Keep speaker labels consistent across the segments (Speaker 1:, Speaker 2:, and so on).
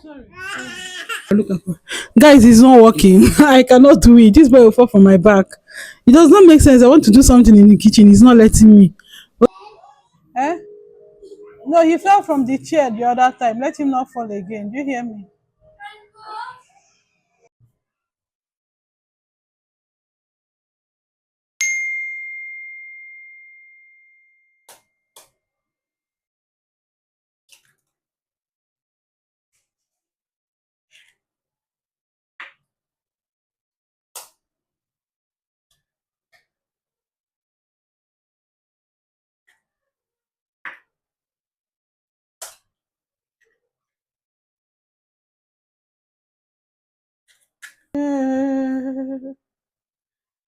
Speaker 1: Sorry. Look at her. Guys, it's not working. I cannot do it. This boy will fall from my back. It does not make sense. I want to do something in the kitchen. He's not letting me. Eh? No, he fell from the chair the other time. Let him not fall again. Do you hear me?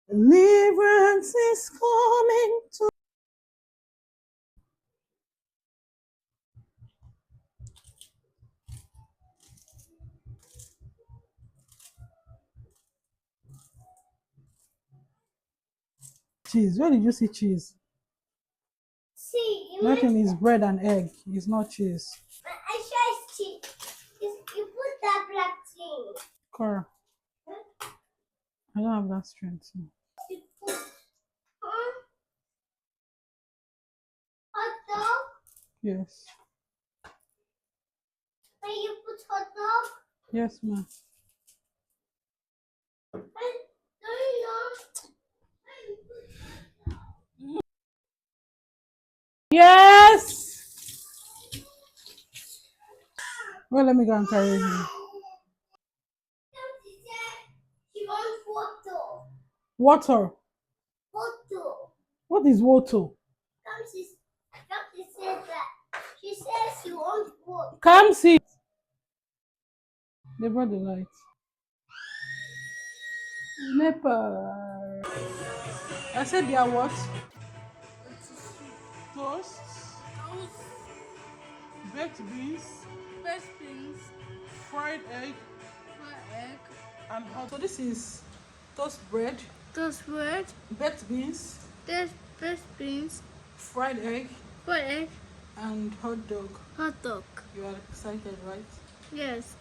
Speaker 1: Deliverance is coming to cheese. Where did you see cheese?
Speaker 2: See,
Speaker 1: Nothing is bread and egg. It's not cheese.
Speaker 2: I sure cheese. You put that black thing.
Speaker 1: Cora, I don't have that strength.
Speaker 2: You put hot dog.
Speaker 1: Yes.
Speaker 2: When you put hot dog,
Speaker 1: Yes, ma'am.
Speaker 2: and do you know?
Speaker 1: Yes. Well, let me go and carry him.
Speaker 2: She wants water.
Speaker 1: Water.
Speaker 2: Water.
Speaker 1: What is water?
Speaker 2: Kamsi said that. She says she wants water.
Speaker 1: Come see. They brought the light. Nepa. I said they are what? Toast, baked beans,
Speaker 3: First things,
Speaker 1: fried egg,
Speaker 3: egg,
Speaker 1: and hot. So this is toast bread,
Speaker 3: toast bread,
Speaker 1: baked beans,
Speaker 3: first beans,
Speaker 1: fried egg,
Speaker 3: fried egg,
Speaker 1: and hot dog.
Speaker 3: hot dog.
Speaker 1: You are excited, right?
Speaker 3: Yes.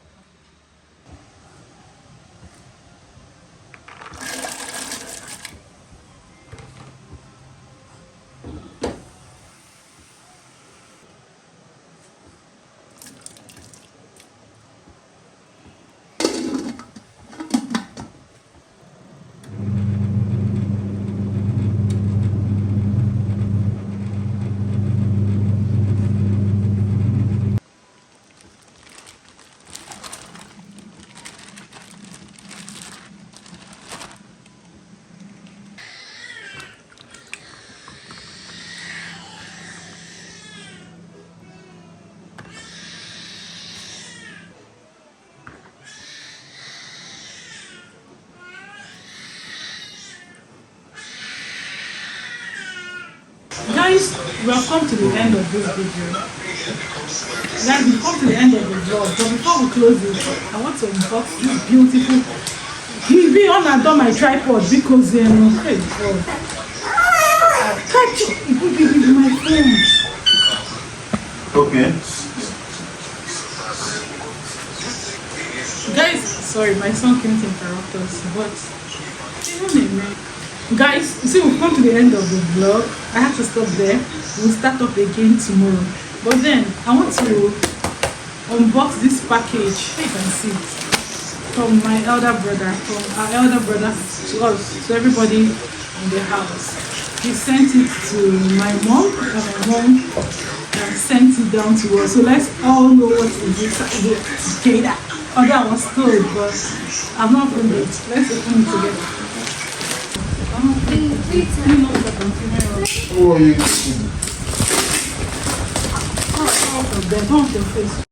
Speaker 1: Guys, we have come to the end of this video. Guys, we've come to the end of the vlog. But before we close it, I want to unbox this beautiful. He be on and on my tripod because hey God. Catch it, my phone.
Speaker 4: Okay.
Speaker 1: Guys, sorry, my son came to interrupt us, but guys, you see, we've come to the end of the vlog. I have to stop there. We'll start up again tomorrow. But then I want to unbox this package. You can see it. From my elder brother, from our elder brother to us, to everybody in the house. He sent it to my mom, and my mom sent it down to us. So let's all know what is inside it together. Although I was told, but I've not opened it. Let's open it together.
Speaker 4: Who are you?
Speaker 1: Don't your face.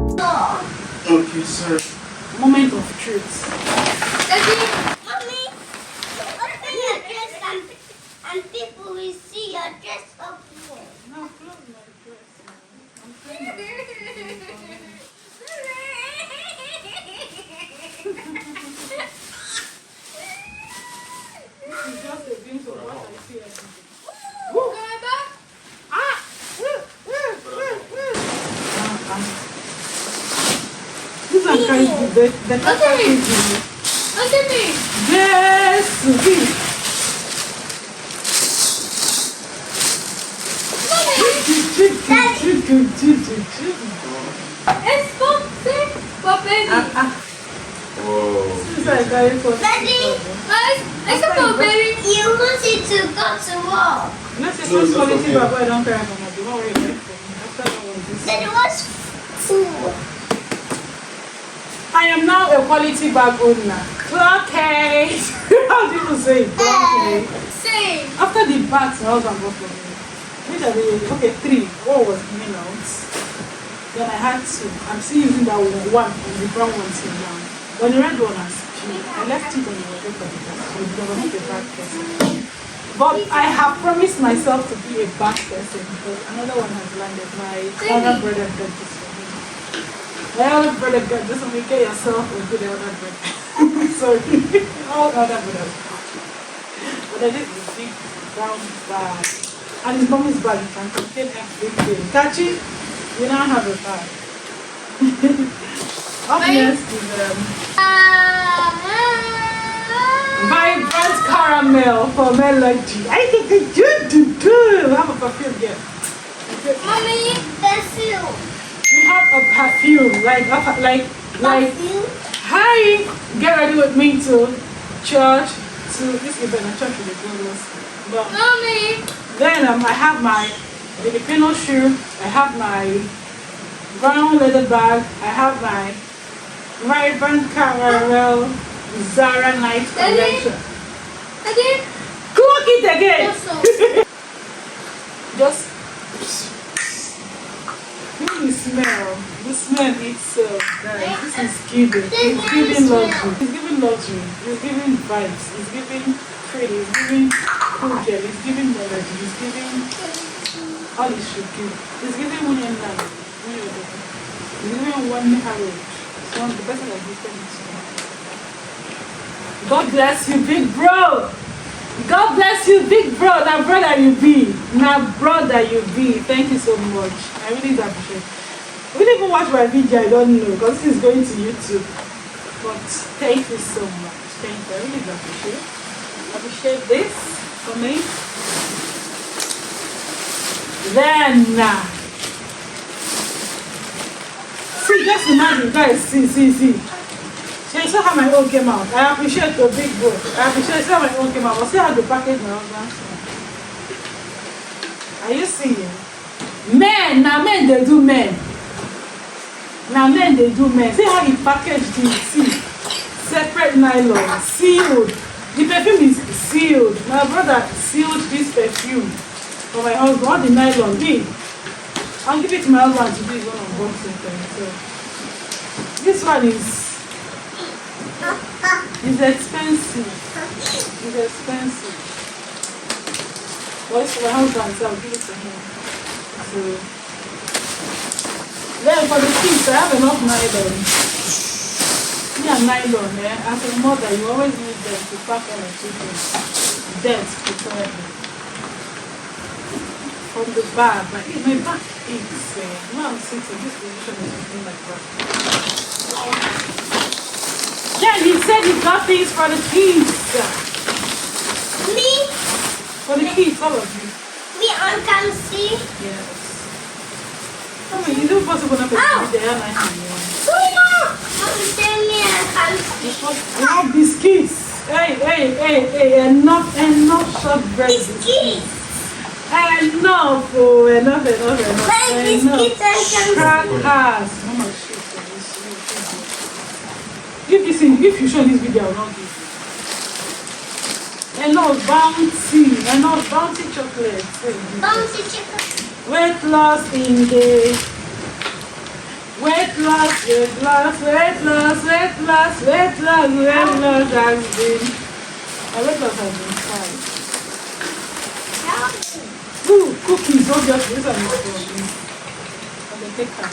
Speaker 4: Okay, sir.
Speaker 1: Moment of truth.
Speaker 2: Mommy, open your dress and people will see your dress up here.
Speaker 1: Now close my dress. I'm carry the packaging.
Speaker 3: Look at me.
Speaker 1: Yes, this.
Speaker 3: It's something for baby.
Speaker 1: This is like carry for
Speaker 2: Daddy,
Speaker 3: It's for baby.
Speaker 2: you want it to go to war.
Speaker 1: let's say some quality bag I don't carry for my don't worry about it. After that one, this.
Speaker 2: Daddy, what's food?
Speaker 1: I am now a quality bag owner. Okay. How do you say it? Okay.
Speaker 3: Same.
Speaker 1: After the bags my husband bought for me, which are the okay 3. One was given out. Then I had 2. I'm still using that one and the brown one till now. But the red one has peeled. I left it on the wardrobe for the person because I'm not a bad person. But I have promised myself to be a bad person because another one has landed. My other brother got this for me. My other brother got this for me. Get yourself a good elder brother. Sorry. All other brothers. But I did the big brown bag. And his mommy's bag. It can contain everything. Catch it? You now have a bag. Up next is vibrant caramel for melody. I think I do. We have a perfume here.
Speaker 2: Mommy, perfume.
Speaker 1: We have a perfume like
Speaker 2: Perfume?
Speaker 1: hi, get ready with me to church. To this is a church with the goodness. But
Speaker 3: Mommy.
Speaker 1: then I have my Filipino shoe. I have my brown leather bag. I have my vibrant caramel Zara night collection.
Speaker 3: Daddy.
Speaker 1: Cook it again.
Speaker 3: Also.
Speaker 1: Just feel the smell. The smell itself, guys. This is giving. It's giving luxury. It's giving luxury. It's giving vibes. It's giving pretty. It's giving cool gel. It's giving melody. It's giving all it should give. It's giving William Land. It's giving one Harold. It's one of the person that gives them. God bless you, big bro. God bless you, big bro. Now, brother you be. Now, brother you be. Thank you so much. I really do appreciate it. We didn't even watch my video, I don't know, because this is going to YouTube. But thank you so much. Thank you. I really do appreciate it. Appreciate this for me. Then, see, just imagine, guys, see. So you saw how my own came out. I appreciate the big bro. I appreciate how my own came out. But see how the package my husband. Are you seeing? Men, now men they do men. Now men they do men. See how he packaged it. See, separate nylon, sealed. The perfume is sealed. My brother sealed this perfume for my husband. All the nylon big. I'll give it to my husband to do his own unboxing thing. So this one is. It's expensive. It's expensive. But it's my husband, so I'll give it to him. So then for the kids, I have enough nylon. Yeah, nylon, eh? As a mother, you always need them to pack on your children. Dead, preferably. From the bag, like my back aches. Now I'm sitting, this position is looking like that. Yeah, he said he got these for the kids.
Speaker 2: Me?
Speaker 1: For the kids, all of you.
Speaker 2: Me, I can see.
Speaker 1: Yes. Come on, you don't possible not to be there.
Speaker 2: Mommy, tell me I can see.
Speaker 1: We have biscuits. Hey, enough shortbread
Speaker 2: Biscuits.
Speaker 1: Enough, enough.
Speaker 2: Like biscuits I can
Speaker 1: Crackers. Mama, shit. If you show this video, I will not give you. Enough bounty chocolate.
Speaker 2: Bouncy chicken.
Speaker 1: Weight loss in the weight loss has been my weight loss has been fine. Ooh, cookies, obviously. These are not for me. Okay, take that.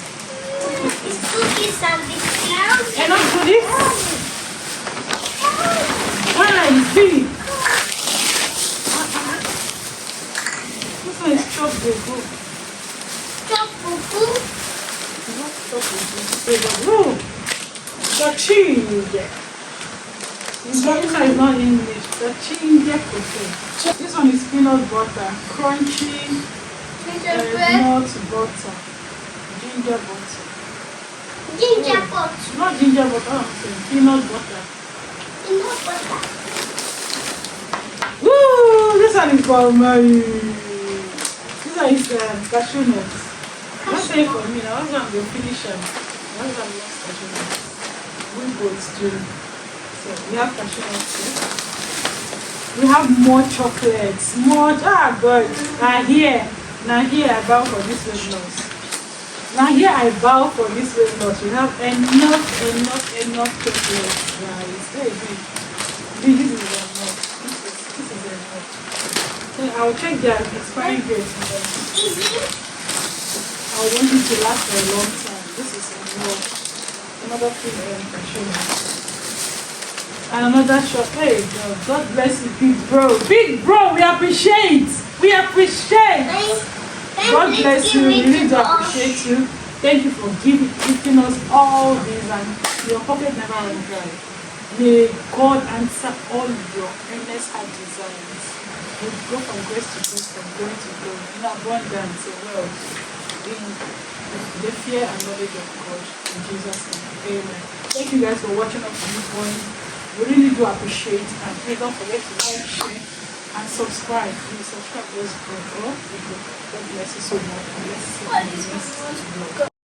Speaker 2: It's cookies and biscuits.
Speaker 1: Enough for this? See. This one is chopped boo.
Speaker 2: Chop fufu.
Speaker 1: Not chopped boo. Chinge. This one is not English. The chinge cookie. This one is peanut butter. Crunchy
Speaker 3: Gingerbread.
Speaker 1: nut butter. Ginger butter.
Speaker 2: Ginger pot.
Speaker 1: Not ginger butter, I'm saying peanut butter.
Speaker 2: Peanut butter.
Speaker 1: Woo! This one is for me. This one is cashew nuts. Don't say it for me. Now, I'm going to finish them. I'm going to lost cashew nuts. We both do. So, we have cashew nuts here. We have more chocolates. More. Ah, God. Now, here I bow for this weight loss. Now, here I bow for this weight loss. We have enough chocolates, guys. Hey, this is enough. This is enough. So I'll check their expiry dates.
Speaker 2: Easy.
Speaker 1: I want it to last for a long time. This is another thing cashew nuts. And another shot. Hey, God bless you, big bro. Big bro, we appreciate. We appreciate. God bless you. We really do appreciate you. Thank you for giving us all these, and your pocket never run dry. May God answer all your earnest heart desires. We go from grace to grace, from glory to glory, in abundance, in the fear and knowledge of God. In Jesus' name, amen. Thank you guys for watching up to this point. We really do appreciate, and please don't forget to like, share, and subscribe. Please subscribe to us. God bless you so much. And let's see you in the next vlog.